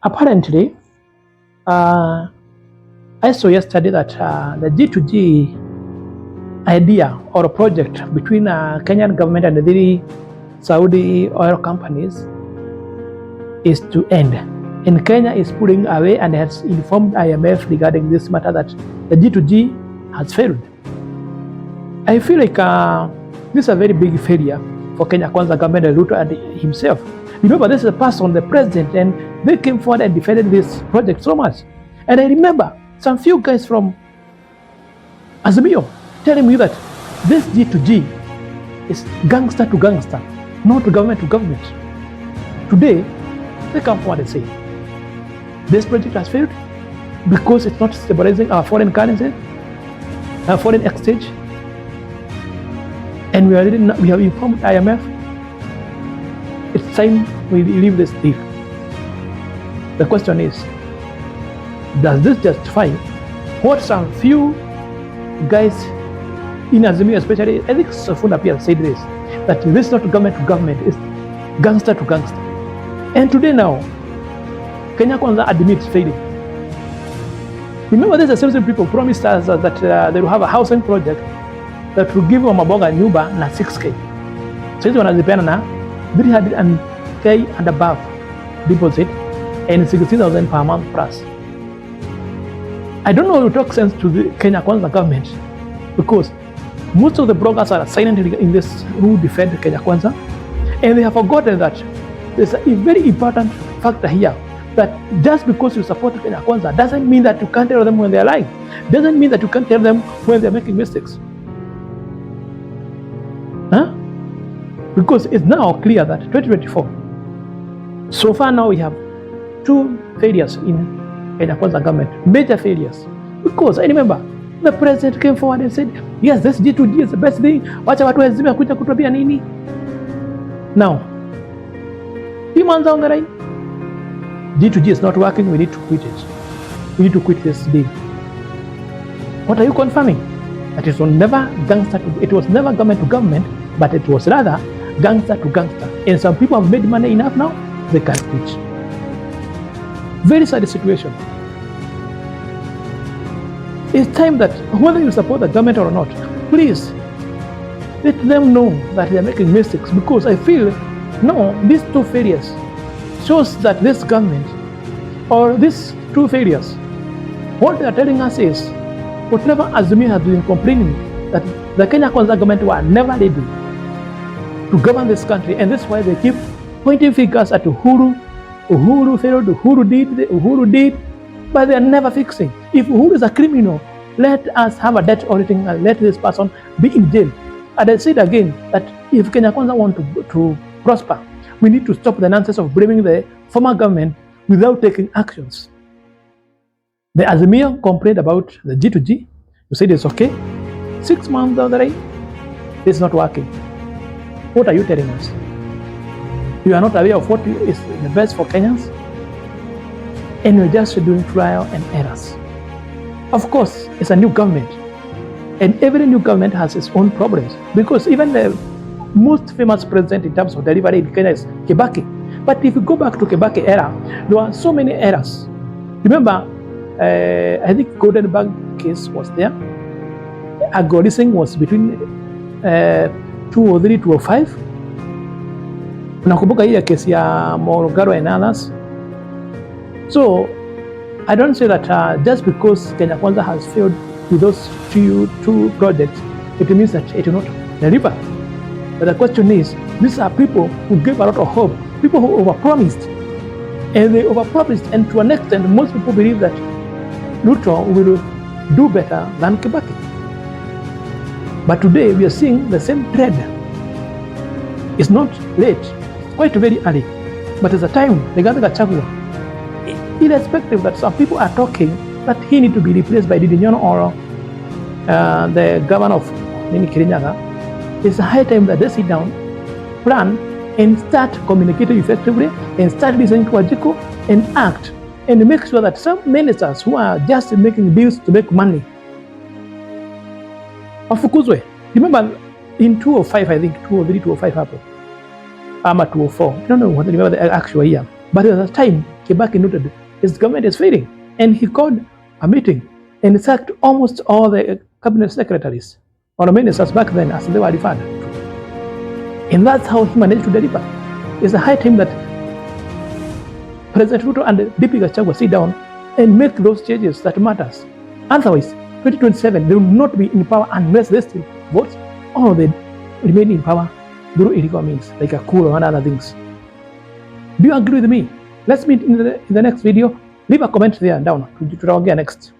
Apparently, I saw yesterday that the G2G idea or a project between Kenyan government and the three Saudi oil companies is to end. And Kenya is pulling away and has informed IMF regarding this matter that the G2G has failed. I feel like this is a very big failure for Kenya Kwanza government and Ruto and himself. Remember, this is a person, the president, and they came forward and defended this project so much. And I remember some few guys from Azimio telling me that this G2G is gangster to gangster, not government to government. Today, they come forward and say, this project has failed because it's not stabilizing our foreign currency, our foreign exchange, and we have informed IMF. It's time we leave this deal. The question is, does this justify what some few guys in Azimio, especially, I think Safuna Pia said this, that this is not government to government, it's gangster to gangster. And today now, Kenya Kwanza admits failing. Remember, there's a series people promised us that they will have a housing project that will give Maboga nyumba na 6K. So hizo wanazipeana na 300K and above deposit and 16,000 per month plus. I don't know how to talk sense to the Kenya Kwanza government, because most of the bloggers are silent in this who defend Kenya Kwanza, and they have forgotten that there's a very important factor here, that just because you support Kenya Kwanza doesn't mean that you can't tell them when they're lying. Doesn't mean that you can't tell them when they're making mistakes. Because it's now clear that 2024, so far now we have two failures in Kenya Kwanza government, major failures. Because I remember the president came forward and said, yes, this G2G is the best thing. Wacha watu wazima kuja kutubia nini? Now, 3 months down the line, G2G is not working, we need to quit it. We need to quit this deal. What are you confirming? That it was never government to government, but it was rather gangster to gangster. And some people have made money enough now, they can quit. Very sad situation. It's time that whether you support the government or not, please let them know that they are making mistakes, because I feel, no, these two failures shows that this government, or these two failures, what they are telling us is, whatever Azimio has been complaining, that the Kenya Kwanza government were never ready to govern this country, and that's why they keep pointing fingers at Uhuru. Uhuru failed, Uhuru did, but they are never fixing. If Uhuru is a criminal, let us have a debt auditing and let this person be in jail. And I said again that if Kenya Kwanza want to prosper, we need to stop the nonsense of blaming the former government without taking actions. The Azimio complained about the G2G. You said it's okay. 6 months down the line, it's not working. What are you telling us? You are not aware of what is the best for Kenyans? And you're just doing trial and errors. Of course, it's a new government. And every new government has its own problems. Because even the most famous president in terms of delivery in Kenya is Kibaki. But if you go back to Kibaki era, there were so many errors. Remember, I think Golden Bank case was there. Agorising was between 2003 to 2005. Nakumbuka hii kesi ya Morogaro and others. So I don't say that just because Kenya Kwanza has failed with those two projects, it means that it will not deliver. But the question is, these are people who gave a lot of hope, people who overpromised, and they overpromised, and to an extent, most people believe that Ruto will do better than Kibaki. But today we are seeing the same trend. It's not late, it's quite very early, but it's a time the Gachagua, irrespective that some people are talking that he need to be replaced by Didinyono or the governor of Kirinyaga, it's a high time that they sit down, plan, and start communicating effectively, and start listening to Wajiko, and act, and make sure that some ministers who are just making deals to make money wafukuzwe. Remember in 2005, I think 2003, 2005 happened. 2004. I don't know what remember the actual year. But at the time, Kibaki noted his government is failing, and he called a meeting and sacked almost all the cabinet secretaries or ministers back then as they were referred to. And that's how he managed to deliver. It's a high time that President Ruto and DP Gachagua sit down and make those changes that matters. Otherwise, 2027, they will not be in power unless they still vote or they remain in power through illegal means like a coup and other things. Do you agree with me? Let's meet in the next video. Leave a comment there down. Tutaongea next.